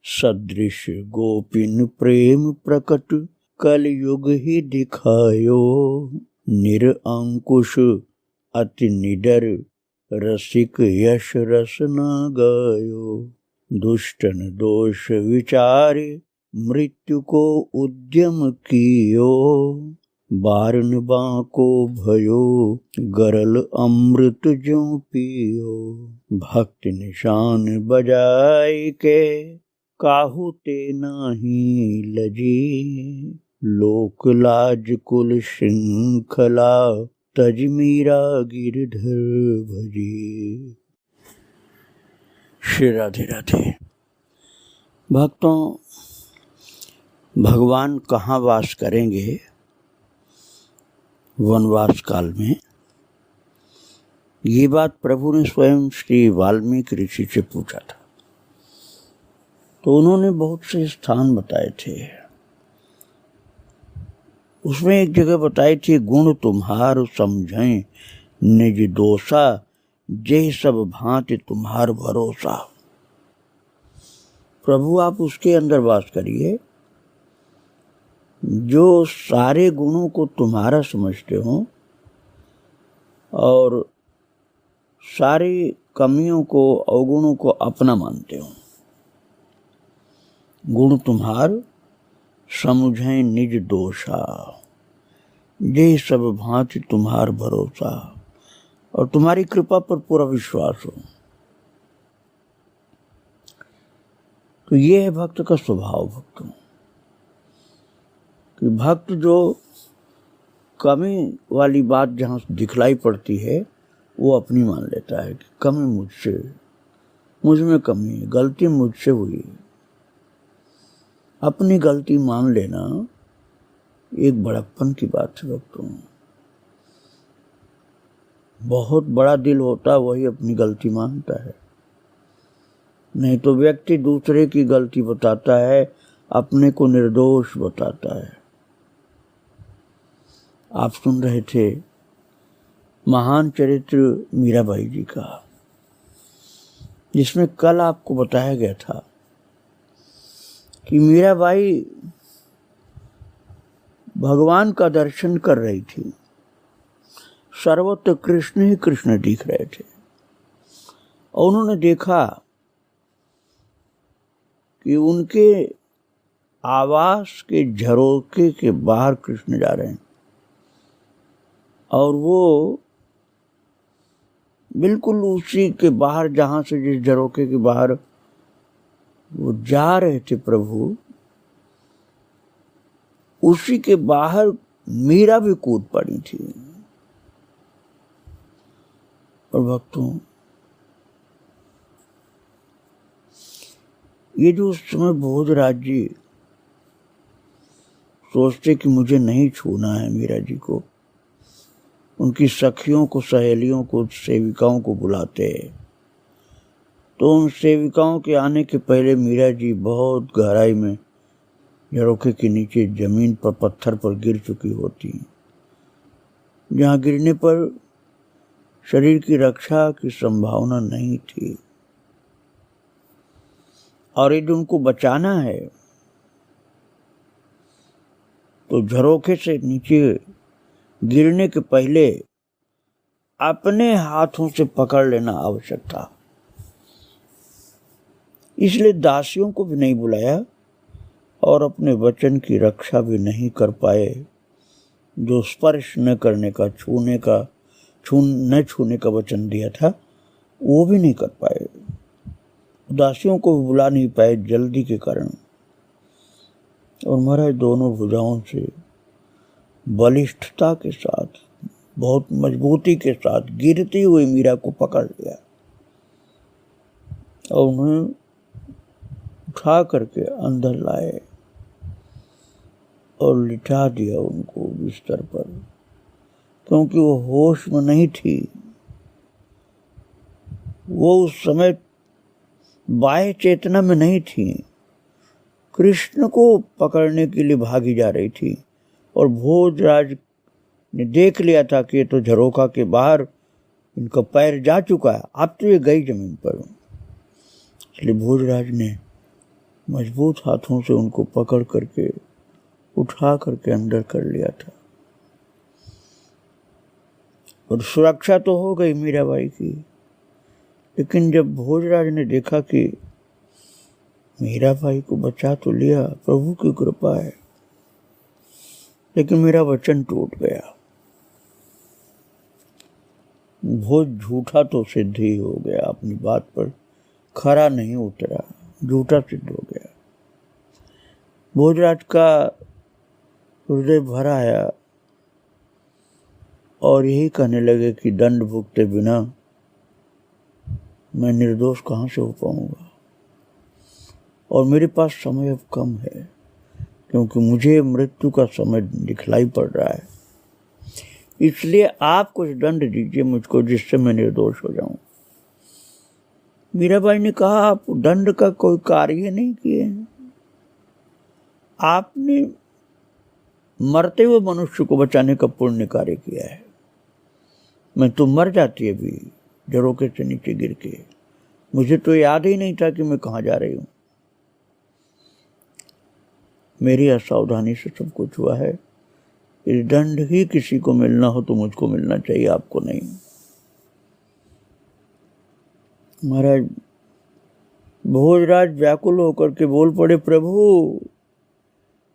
सदृश गोपिन प्रेम प्रकट कलयुग ही दिखायो। निरअंकुश अति निडर रसिक यश रस न गायो। दुष्टन दोष विचारे मृत्यु को उद्यम कियो। बारन बाको भयो गरल अमृत ज्यों पियो। भक्त निशान बजाय के काहू ते नाही लजी। लोक लाज कुल श्रृंखला तज मीरा गिरधर भजी। श्री राधे राधे। भक्तों, भगवान कहाँ वास करेंगे वनवास काल में, ये बात प्रभु ने स्वयं श्री वाल्मीकि ऋषि से पूछा था। तो उन्होंने बहुत से स्थान बताए थे। उसमें एक जगह बताई थी, गुण तुम्हार समझें निज दोषा, जे सब भांति तुम्हार भरोसा। प्रभु आप उसके अंदर वास करिए जो सारे गुणों को तुम्हारा समझते हो और सारी कमियों को अवगुणों को अपना मानते हो। गुण तुम्हार समझें निज दोषा, जे सब भांति तुम्हार भरोसा, और तुम्हारी कृपा पर पूरा विश्वास हो। तो ये है भक्त का स्वभाव। भक्तों कि भक्त जो कमी वाली बात जहाँ दिखलाई पड़ती है वो अपनी मान लेता है कि कमी मुझसे, मुझ में कमी है, गलती मुझसे हुई। अपनी गलती मान लेना एक बड़प्पन की बात है। भक्तों बहुत बड़ा दिल होता वही अपनी गलती मानता है, नहीं तो व्यक्ति दूसरे की गलती बताता है, अपने को निर्दोष बताता है। आप सुन रहे थे महान चरित्र मीराबाई जी का, जिसमें कल आपको बताया गया था कि मीराबाई भगवान का दर्शन कर रही थी। सर्वत्र कृष्ण ही कृष्ण दिख रहे थे और उन्होंने देखा कि उनके आवास के झरोखे के बाहर कृष्ण जा रहे हैं और वो बिल्कुल उसी के बाहर, जहां से जिस झरोखे के बाहर वो जा रहे थे प्रभु, उसी के बाहर मीरा भी कूद पड़ी थी। और भक्तों ये जो उस समय भोजराज जी सोचते कि मुझे नहीं छूना है मीरा जी को, उनकी सखियों को, सहेलियों को, सेविकाओं को बुलाते, तो उन सेविकाओं के आने के पहले मीरा जी बहुत गहराई में झरोखे के नीचे जमीन पर पत्थर पर गिर चुकी होती, जहाँ गिरने पर शरीर की रक्षा की संभावना नहीं थी। और यदि उनको बचाना है तो झरोखे से नीचे गिरने के पहले अपने हाथों से पकड़ लेना आवश्यक था। इसलिए दासियों को भी नहीं बुलाया और अपने वचन की रक्षा भी नहीं कर पाए। जो स्पर्श न करने का, न छूने का वचन दिया था वो भी नहीं कर पाए। दासियों को भी बुला नहीं पाए जल्दी के कारण। और महाराज दोनों भुजाओं से बलिष्ठता के साथ, बहुत मजबूती के साथ गिरती हुई मीरा को पकड़ लिया और उन्हें उठा करके अंदर लाए और लिटा दिया उनको बिस्तर पर, क्योंकि वो होश में नहीं थी। वो उस समय बाह्य चेतना में नहीं थी, कृष्ण को पकड़ने के लिए भागी जा रही थी। और भोजराज ने देख लिया था कि ये तो झरोखा के बाहर इनका पैर जा चुका है, अब तो ये गई जमीन पर। इसलिए भोजराज ने मजबूत हाथों से उनको पकड़ करके उठा करके अंदर कर लिया था। और सुरक्षा तो हो गई मीराबाई की, लेकिन जब भोजराज ने देखा कि मीराबाई को बचा तो लिया, प्रभु की कृपा है, लेकिन मेरा वचन टूट गया। भोज झूठा तो सिद्ध ही हो गया, अपनी बात पर खरा नहीं उतरा, झूठा सिद्ध हो गया। भोजराज का हृदय भर आया और यही कहने लगे कि दंड भुगते बिना मैं निर्दोष कहाँ से हो पाऊंगा, और मेरे पास समय अब कम है, क्योंकि मुझे मृत्यु का समय दिखलाई पड़ रहा है। इसलिए आप कुछ दंड दीजिए मुझको, जिससे मैं निर्दोष हो जाऊं। मीराबाई ने कहा, आप दंड का कोई कार्य नहीं किए हैं, आपने मरते हुए मनुष्य को बचाने का पुण्य कार्य किया है। मैं तो मर जाती अभी झरोखे से नीचे गिर के, मुझे तो याद ही नहीं था कि मैं कहाँ जा रही हूँ। मेरी असावधानी से सब कुछ हुआ है। इस दंड ही किसी को मिलना हो तो मुझको मिलना चाहिए, आपको नहीं। महाराज भोजराज व्याकुल होकर के बोल पड़े, प्रभु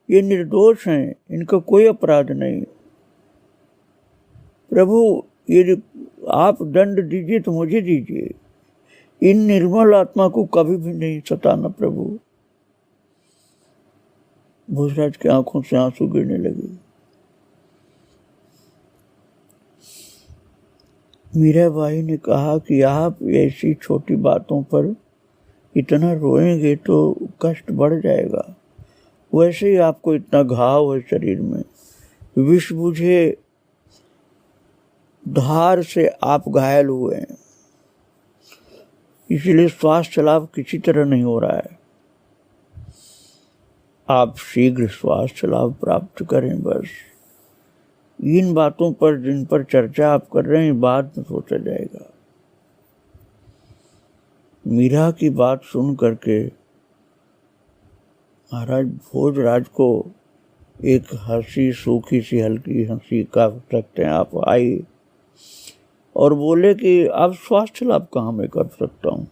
ये निर्दोष हैं, इनका कोई अपराध नहीं। प्रभु ये आप दंड दीजिए तो मुझे दीजिए, इन निर्मल आत्मा को कभी भी नहीं सताना प्रभु। भोजराज की आंखों से आंसू गिरने लगे। मीराबाई ने कहा कि आप ऐसी छोटी बातों पर इतना रोएंगे तो कष्ट बढ़ जाएगा। वैसे ही आपको इतना घाव है शरीर में, विष बुझे धार से आप घायल हुए हैं, इसलिए श्वास चलाव किसी तरह नहीं हो रहा है। आप शीघ्र श्वास चलाव प्राप्त करें। बस इन बातों पर जिन पर चर्चा आप कर रहे हैं बाद में सोचा जाएगा। मीरा की बात सुन करके महाराज भोजराज को एक हंसी, सूखी सी हल्की हंसी कह सकते हैं आप, आई और बोले कि अब स्वास्थ्य लाभ कहाँ मैं कर सकता हूँ,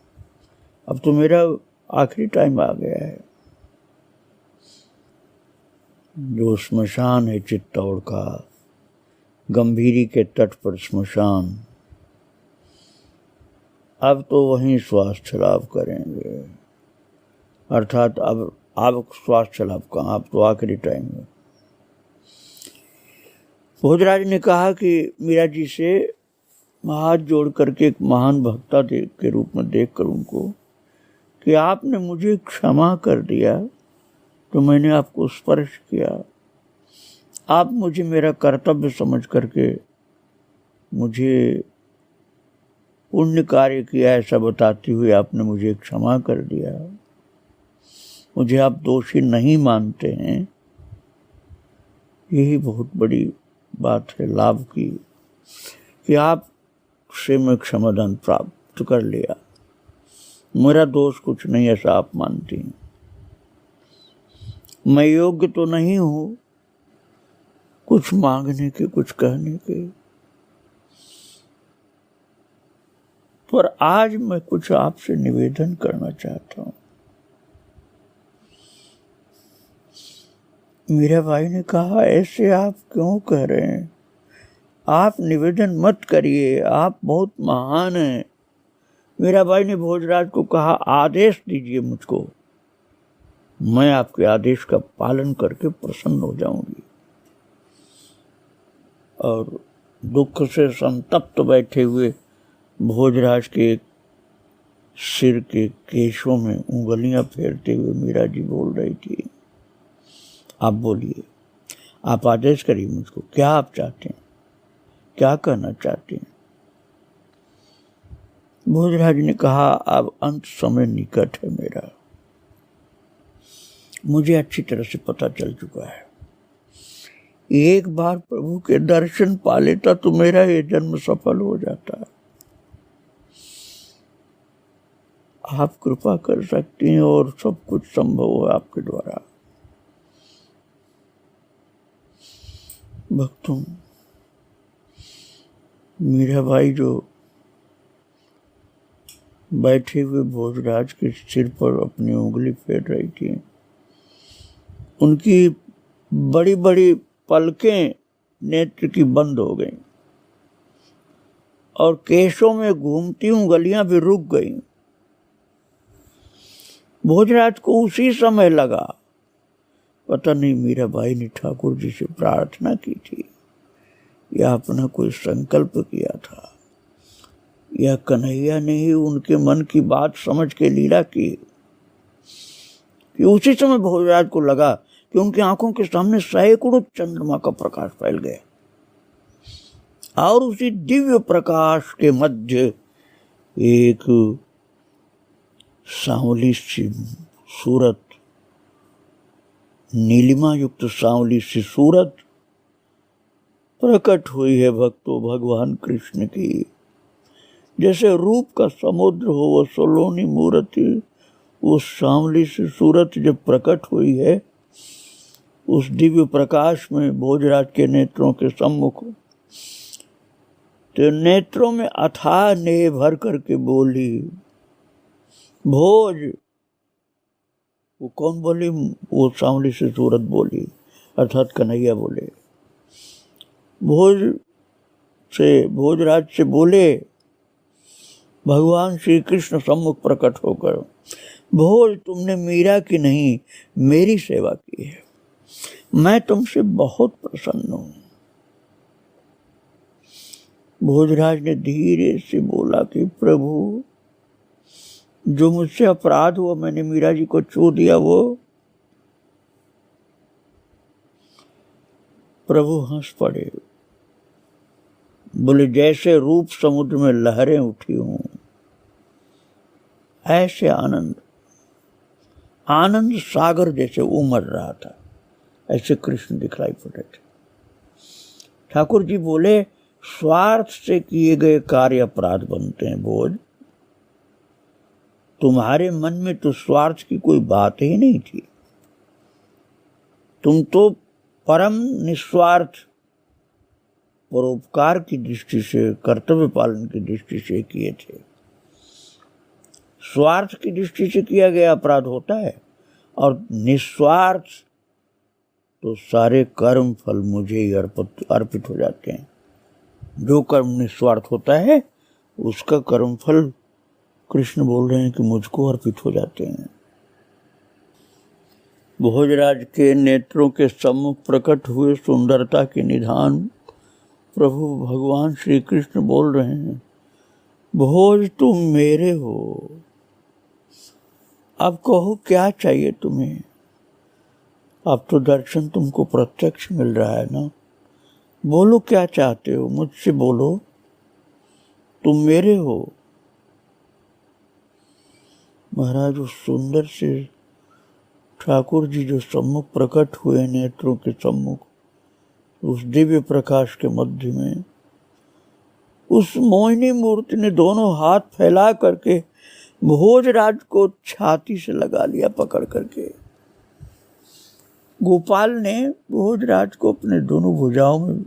अब तो मेरा आखिरी टाइम आ गया है। जो स्मशान है चित्तौड़ का, गंभीरी के तट पर स्मशान, अब तो वहीं स्वास्थ्य लाभ करेंगे। अर्थात अब आप स्वास्थ्य लाभ कहाँ, अब तो आखिरी टाइम है। भोजराज ने कहा कि मीरा जी से हाथ जोड़ करके, एक महान भक्ता के रूप में देखकर उनको, कि आपने मुझे क्षमा कर दिया तो मैंने आपको स्पर्श किया, आप मुझे मेरा कर्तव्य समझ करके मुझे पुण्य कार्य किया ऐसा बताते हुए आपने मुझे क्षमा कर दिया, मुझे आप दोषी नहीं मानते हैं। यही बहुत बड़ी बात है लाभ की, कि आप से मैं क्षमादान प्राप्त कर लिया, मेरा दोष कुछ नहीं ऐसा आप मानती हैं। मैं योग्य तो नहीं हूं कुछ मांगने के, कुछ कहने के, पर आज मैं कुछ आपसे निवेदन करना चाहता हूं। मीराबाई ने कहा, ऐसे आप क्यों कह रहे हैं, आप निवेदन मत करिए, आप बहुत महान हैं। मीराबाई ने भोजराज को कहा, आदेश दीजिए मुझको, मैं आपके आदेश का पालन करके प्रसन्न हो जाऊंगी। और दुख से संतप्त बैठे हुए भोजराज के सिर के केशों में उंगलियां फेरते हुए मीरा जी बोल रही थी, आप बोलिए, आप आदेश करिए मुझको, क्या आप चाहते हैं, क्या कहना चाहते हैं। भोजराज ने कहा, अब अंत समय निकट है मेरा, मुझे अच्छी तरह से पता चल चुका है, एक बार प्रभु के दर्शन पा लेता तो मेरा ये जन्म सफल हो जाता है। आप कृपा कर सकती हैं और सब कुछ संभव है आपके द्वारा। भक्तों, मीरा बाई जो बैठे हुए भोजराज के सिर पर अपनी उंगली फेर रही थी, उनकी बड़ी बड़ी पलकें नेत्र की बंद हो गईं और केशों में घूमती उंगलियां भी रुक गईं। भोजराज को उसी समय लगा, पता नहीं मीराबाई ने ठाकुर जी से प्रार्थना की थी या अपना कोई संकल्प किया था, या कन्हैया ने ही उनके मन की बात समझ के लीला की। कि उसी समय भोजराज को लगा कि उनकी आंखों के सामने सैकड़ों चंद्रमा का प्रकाश फैल गया और उसी दिव्य प्रकाश के मध्य एक सांवली सी सूरत, नीलिमा युक्त सांवली सी सूरत प्रकट हुई है भक्तों भगवान कृष्ण की। जैसे रूप का समुद्र हो वो सोलोनी मूर्ति, उस सांवली सी सूरत जब प्रकट हुई है उस दिव्य प्रकाश में भोजराज के नेत्रों के सम्मुख, तो नेत्रों में अथाह नेह भर करके बोली, भोज। वो कौन बोली? वो सांवली सी सूरत बोली, अर्थात कन्हैया बोले। भोजराज से बोले भगवान श्री कृष्ण सम्मुख प्रकट होकर, भोज तुमने मीरा की नहीं मेरी सेवा की है, मैं तुमसे बहुत प्रसन्न हूं। भोजराज ने धीरे से बोला कि प्रभु, जो मुझसे अपराध हुआ, मैंने मीरा जी को छू दिया, वो प्रभु हंस पड़े, बोले जैसे रूप समुद्र में लहरें उठी हूं ऐसे आनंद सागर जैसे उमड़ रहा था, ऐसे कृष्ण दिखलाई पड़े थे। ठाकुर जी बोले स्वार्थ से किए गए कार्य अपराध बनते हैं भोज, तुम्हारे मन में तो स्वार्थ की कोई बात ही नहीं थी, तुम तो परम निस्वार्थ परोपकार की दृष्टि से, कर्तव्य पालन की दृष्टि से किए थे। स्वार्थ की दृष्टि से किया गया अपराध होता है, और निस्वार्थ तो सारे कर्म फल मुझे ही अर्पित हो जाते हैं। जो कर्म निस्वार्थ होता है उसका कर्म फल कृष्ण बोल रहे हैं कि मुझको अर्पित हो जाते हैं। भोजराज के नेत्रों के सम्मुख प्रकट हुए सुंदरता के निधान प्रभु भगवान श्री कृष्ण बोल रहे हैं, भोज तुम मेरे हो, अब कहो क्या चाहिए तुम्हें। अब तो दर्शन तुमको प्रत्यक्ष मिल रहा है ना, बोलो क्या चाहते हो, मुझसे बोलो, तुम मेरे हो। महाराज उस सुंदर से ठाकुर जी जो सम्मुख प्रकट हुए नेत्रों के सम्मुख, उस दिव्य प्रकाश के मध्य में उस मोहिनी मूर्ति ने दोनों हाथ फैला करके भोजराज को छाती से लगा लिया पकड़ करके। गोपाल ने भोजराज को अपने दोनों भुजाओं में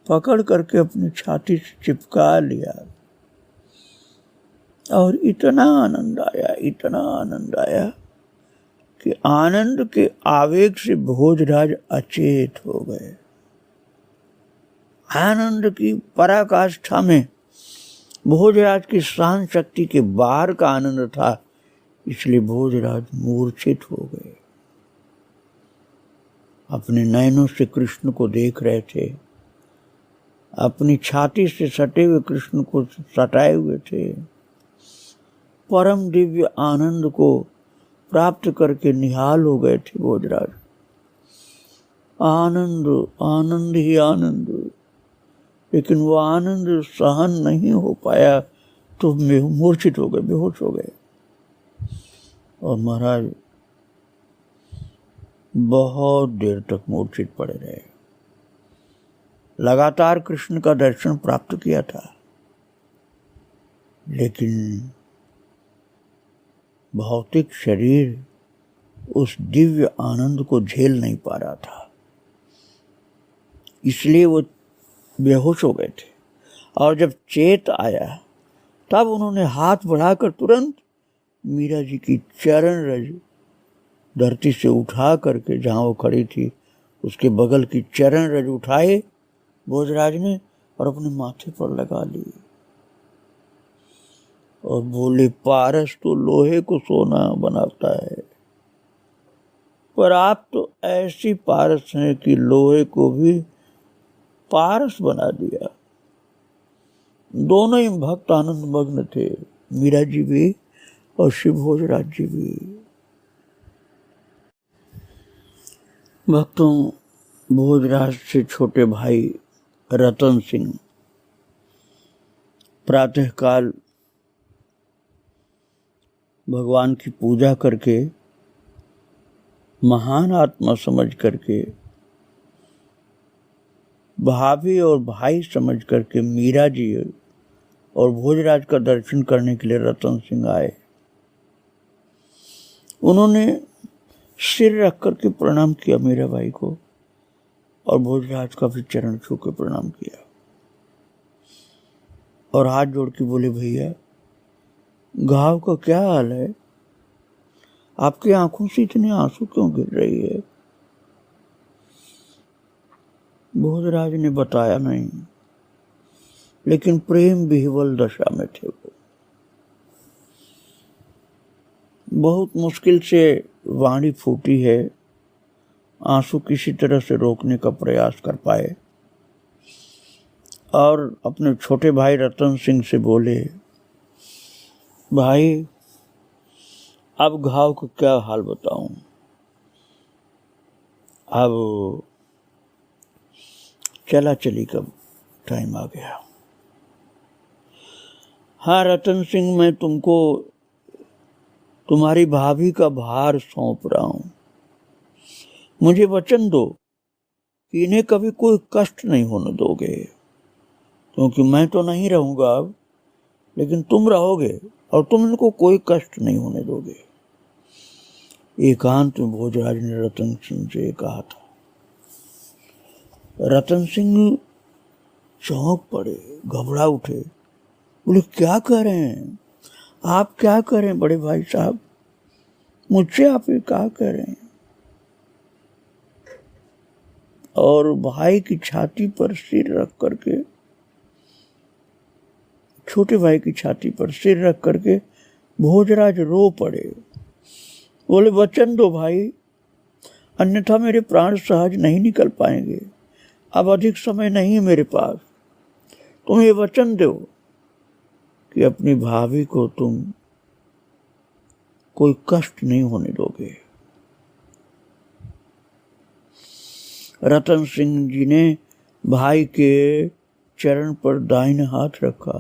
पकड़ करके अपनी छाती से चिपका लिया और इतना आनंद आया कि आनंद के आवेग से भोजराज अचेत हो गए। आनंद की पराकाष्ठा में भोजराज की सहन शक्ति के बाहर का आनंद था, इसलिए भोजराज मूर्छित हो गए। अपने नयनों से कृष्ण को देख रहे थे, अपनी छाती से सटे हुए कृष्ण को सटाए हुए थे, परम दिव्य आनंद को प्राप्त करके निहाल हो गए थे भोजराज। आनंद ही आनंद, लेकिन वो आनंद सहन नहीं हो पाया तो मूर्छित हो गए, बेहोश हो गए। और महाराज बहुत देर तक मूर्छित पड़े रहे। लगातार कृष्ण का दर्शन प्राप्त किया था, लेकिन भौतिक शरीर उस दिव्य आनंद को झेल नहीं पा रहा था, इसलिए वो बेहोश हो गए थे। और जब चेत आया तब उन्होंने हाथ बढ़ाकर तुरंत मीरा जी की चरण रज धरती से उठा करके, जहाँ वो खड़ी थी उसके बगल की चरण रज उठाए भोजराज ने और अपने माथे पर लगा ली और बोले, पारस तो लोहे को सोना बनाता है, पर आप तो ऐसी पारस हैं कि लोहे को भी पारस बना दिया। दोनों ही भक्त आनंद मग्न थे, मीरा जी भी और श्री भोजराज जी भी। भक्तों, भोजराज से छोटे भाई रतन सिंह प्रातःकाल भगवान की पूजा करके, महान आत्मा समझ करके, भाभी और भाई समझ करके मीरा जी और भोजराज का दर्शन करने के लिए रतन सिंह आए। उन्होंने सिर रख करके प्रणाम किया मीरा बाई को और भोजराज का भी चरण छू के प्रणाम किया और हाथ जोड़ के बोले, भैया घाव का क्या हाल है? आपकी आंखों से इतने आंसू क्यों गिर रही है? भोजराज ने बताया नहीं, लेकिन प्रेम विह्वल दशा में थे वो। बहुत मुश्किल से वाणी फूटी है, आंसू किसी तरह से रोकने का प्रयास कर पाए और अपने छोटे भाई रतन सिंह से बोले, भाई अब घाव का क्या हाल बताऊं? अब चला चली का टाइम आ गया। हाँ रतन सिंह, मैं तुमको तुम्हारी भाभी का भार सौंप रहा हूं। मुझे वचन दो कि इन्हें कभी कोई कष्ट नहीं होने दोगे, क्योंकि मैं तो नहीं रहूंगा अब, लेकिन तुम रहोगे और तुम इनको कोई कष्ट नहीं होने दोगे। एकांत में भोजराज ने रतन सिंह से कहा था। रतन सिंह चौंक पड़े, घबरा उठे, बोले, क्या कह रहे हैं आप? क्या कह रहे हैं बड़े भाई साहब? मुझसे आप ये क्या कह रहे हैं? और भाई की छाती पर सिर रख करके, छोटे भाई की छाती पर सिर रख करके भोजराज रो पड़े। बोले, वचन दो भाई, अन्यथा मेरे प्राण सहज नहीं निकल पाएंगे। अब अधिक समय नहीं है मेरे पास। तुम ये वचन दो कि अपनी भाभी को तुम कोई कष्ट नहीं होने दोगे। रतन सिंह जी ने भाई के चरण पर दाहिने हाथ रखा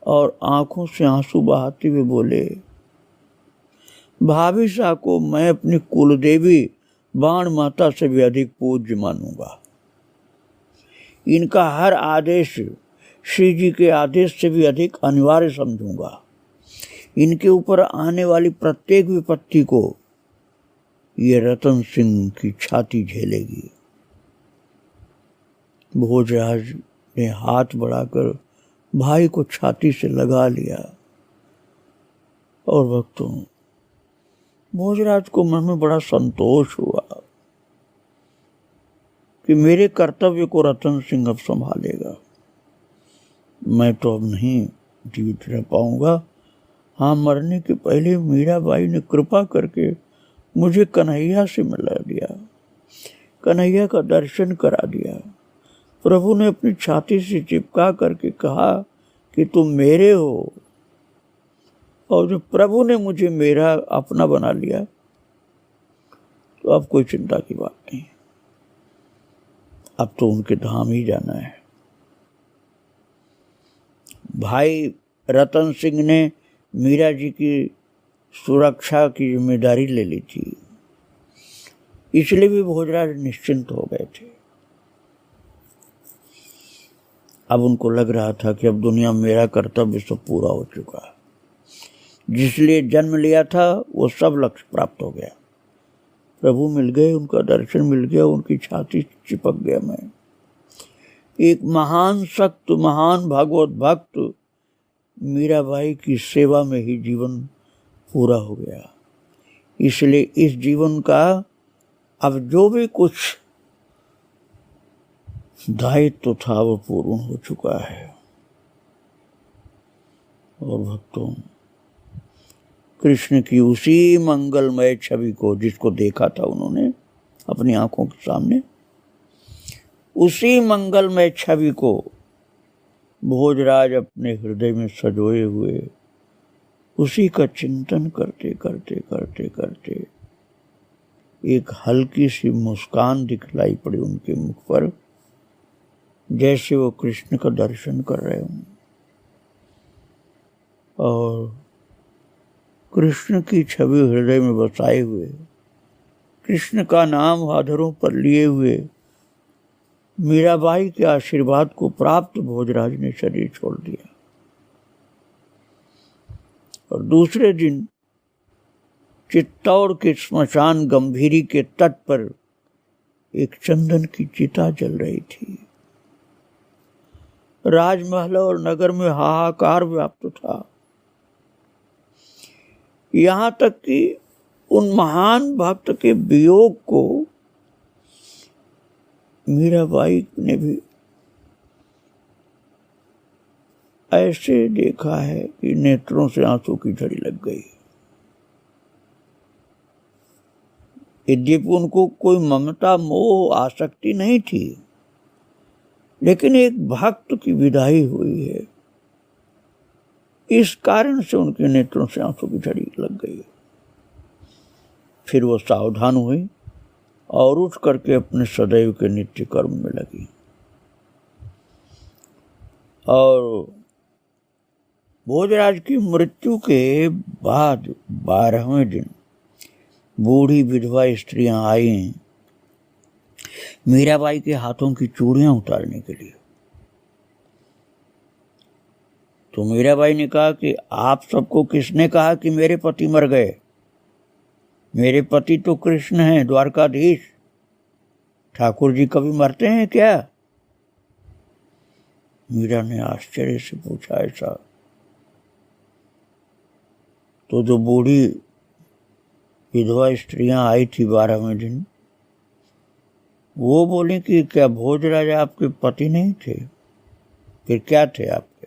और आंखों से आंसू बहाते हुए बोले, भाभी शाह को मैं अपनी कुलदेवी बाण माता से भी अधिक पूज्य मानूंगा। इनका हर आदेश श्री जी के आदेश से भी अधिक अनिवार्य समझूंगा। इनके ऊपर आने वाली प्रत्येक विपत्ति को ये रतन सिंह की छाती झेलेगी। भोजराज ने हाथ बढ़ाकर भाई को छाती से लगा लिया और भक्तों, भोजराज को मन में बड़ा संतोष हुआ कि मेरे कर्तव्य को रतन सिंह अब संभालेगा। मैं तो अब नहीं जीवित रह पाऊंगा। हाँ, मरने के पहले मीराबाई ने कृपा करके मुझे कन्हैया से मिला दिया, कन्हैया का दर्शन करा दिया। प्रभु ने अपनी छाती से चिपका करके कहा कि तुम मेरे हो, और जब प्रभु ने मुझे मेरा अपना बना लिया तो अब कोई चिंता की बात नहीं। अब तो उनके धाम ही जाना है। भाई रतन सिंह ने मीरा जी की सुरक्षा की जिम्मेदारी ले ली थी, इसलिए भी भोजराज निश्चिंत हो गए थे। अब उनको लग रहा था कि अब दुनिया में मेरा कर्तव्य सब पूरा हो चुका है। जिसलिए जन्म लिया था वो सब लक्ष्य प्राप्त हो गया। प्रभु मिल गए, उनका दर्शन मिल गया, उनकी छाती चिपक गया मैं। एक महान सक्त, महान भागवत भक्त मीराबाई की सेवा में ही जीवन पूरा हो गया। इसलिए इस जीवन का अब जो भी कुछ दायित्व था वो पूर्ण हो चुका है। और भक्तों, कृष्ण की उसी मंगलमय छवि को, जिसको देखा था उन्होंने अपनी आंखों के सामने, उसी मंगलमय छवि को भोजराज अपने हृदय में सजोए हुए उसी का चिंतन करते करते करते करते एक हल्की सी मुस्कान दिखलाई पड़ी उनके मुख पर, जैसे वो कृष्ण का दर्शन कर रहे हों। और कृष्ण की छवि हृदय में बसाए हुए, कृष्ण का नाम अधरों पर लिए हुए मीराबाई के आशीर्वाद को प्राप्त भोजराज ने शरीर छोड़ दिया। और दूसरे दिन चित्तौड़ के श्मशान गंभीरी के तट पर एक चंदन की चिता जल रही थी। राजमहल और नगर में हाहाकार व्याप्त था। यहां तक कि उन महान भक्त के वियोग को मीराबाई ने भी ऐसे देखा है कि नेत्रों से आंसू की झड़ी लग गई। यद्यपि उनको कोई ममता, मोह, आसक्ति नहीं थी, लेकिन एक भक्त की विदाई हुई है, इस कारण से उनके नेत्रों से आंसू की झड़ी लग गई। फिर वो सावधान हुई और उठ करके अपने सदैव के नित्य कर्म में लगी। और भोजराज की मृत्यु के बाद 12वें दिन बूढ़ी विधवा स्त्रियां आई मीराबाई के हाथों की चूड़ियां उतारने के लिए। तो मीराबाई ने कहा कि आप सबको किसने कहा कि मेरे पति मर गए? मेरे पति तो कृष्ण हैं, द्वारकाधीश। ठाकुर जी कभी मरते हैं क्या? मीरा ने आश्चर्य से पूछा ऐसा। तो जो बूढ़ी विधवा स्त्रियां आई थी 12वें दिन, वो बोली कि क्या भोजराज आपके पति नहीं थे? फिर क्या थे आपके?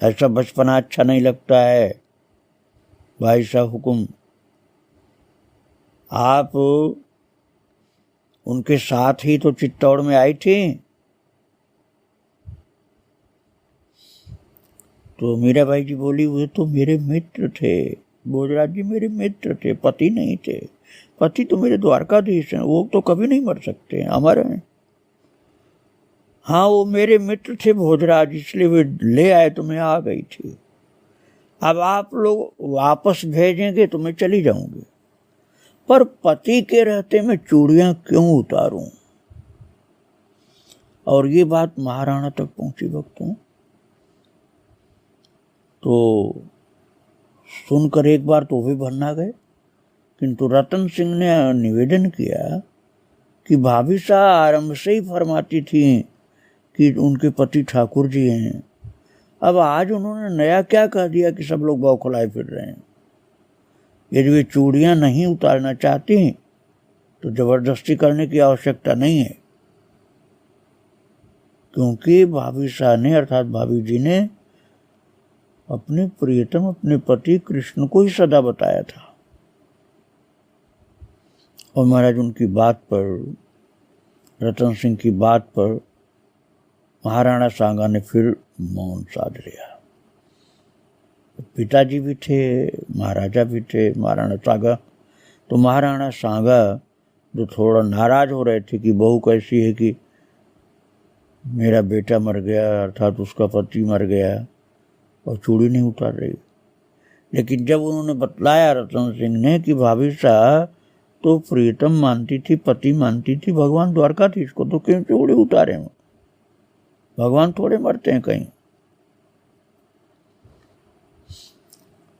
ऐसा बचपना अच्छा नहीं लगता है। भाई साहब हुकुम, आप उनके साथ ही तो चित्तौड़ में आई थी। तो मीराबाई जी बोली, वे तो मेरे मित्र थे, भोजराज जी मेरे मित्र थे, पति नहीं थे। पति तो मेरे द्वारकाधीश हैं, वो तो कभी नहीं मर सकते, अमर हैं। हाँ, वो मेरे मित्र थे भोजराज, इसलिए वे ले आए तो मैं आ गई थी। अब आप लोग वापस भेजेंगे तो मैं चली जाऊंगी, पर पति के रहते मैं चूड़ियां क्यों उतारूं? और ये बात महाराणा तक पहुंची भक्तों। तो सुनकर एक बार तो भी भरना गए, किंतु रतन सिंह ने निवेदन किया कि भाभी साहब आरंभ से ही फरमाती थी कि उनके पति ठाकुर जी हैं। अब आज उन्होंने नया क्या कह दिया कि सब लोग बौखलाए फिर रहे हैं? यदि वे चूड़ियां नहीं उतारना चाहती तो जबरदस्ती करने की आवश्यकता नहीं है, क्योंकि भाभी साहब ने अर्थात भाभी जी ने अपने प्रियतम, अपने पति कृष्ण को ही सदा बताया था। और महाराज उनकी बात पर, रतन सिंह की बात पर महाराणा सांगा ने फिर मौन साध लिया। पिताजी भी थे, महाराजा भी थे, महाराणा सांगा। तो महाराणा सांगा जो थोड़ा नाराज हो रहे थे कि बहू कैसी है कि मेरा बेटा मर गया, अर्थात उसका पति मर गया और चूड़ी नहीं उतार रही। लेकिन जब उन्होंने बतलाया रतन सिंह ने कि भाभी साहब तो प्रियतम मानती थी, पति मानती थी भगवान द्वारकाधीश को, तो क्यों चूड़ी उतारे हैं? भगवान थोड़े मरते हैं कहीं।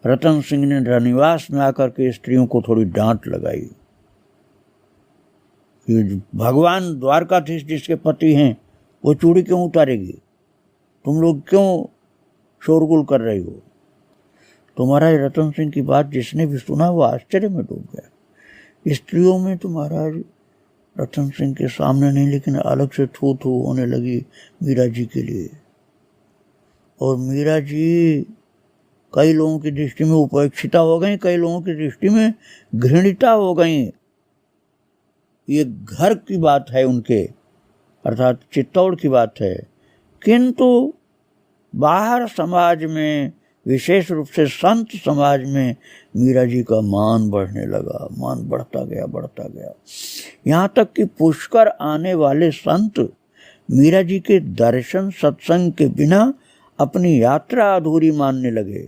रतन सिंह ने रनिवास में आकर के स्त्रियों को थोड़ी डांट लगाई कि भगवान द्वारकाधीश जिसके पति हैं वो चूड़ी क्यों उतारेगी, तुम लोग क्यों शोरगुल कर रही हो। तो महाराज रतन सिंह की बात जिसने भी सुना वो आश्चर्य में डूब गया। स्त्रियों में तो महाराज रतन सिंह के सामने नहीं, लेकिन अलग से थू थू होने लगी मीरा जी के लिए। और मीरा जी कई लोगों की दृष्टि में उपेक्षिता हो गई, कई लोगों की दृष्टि में घृणिता हो गई। ये घर की बात है उनके, अर्थात चित्तौड़ की बात है, किंतु बाहर समाज में, विशेष रूप से संत समाज में मीरा जी का मान बढ़ने लगा, मान बढ़ता गया। यहाँ तक कि पुष्कर आने वाले संत मीरा जी के दर्शन सत्संग के बिना अपनी यात्रा अधूरी मानने लगे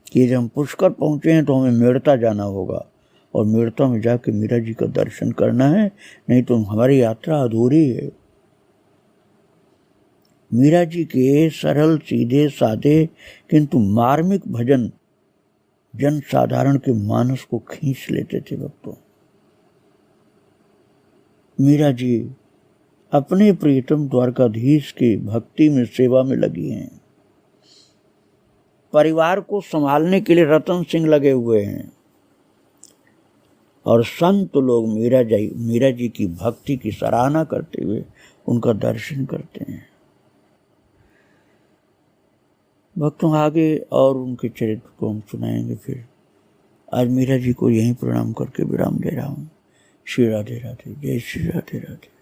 कि जब हम पुष्कर पहुँचे हैं तो हमें मेड़ता जाना होगा और मेड़ता में जाके मीरा जी का दर्शन करना है, नहीं तो हमारी यात्रा अधूरी है। मीरा जी के सरल सीधे सादे किंतु मार्मिक भजन जन साधारण के मानस को खींच लेते थे भक्तों। मीरा जी अपने प्रियतम द्वारकाधीश की भक्ति में, सेवा में लगी हैं। परिवार को संभालने के लिए रतन सिंह लगे हुए हैं और संत लोग मीरा जी की भक्ति की सराहना करते हुए उनका दर्शन करते हैं। भक्तों आगे और उनके चरित्र को हम सुनाएंगे। फिर आज मीरा जी को यहीं प्रणाम करके विराम दे रहा हूँ। श्री राधे राधे, जय श्री राधे राधे।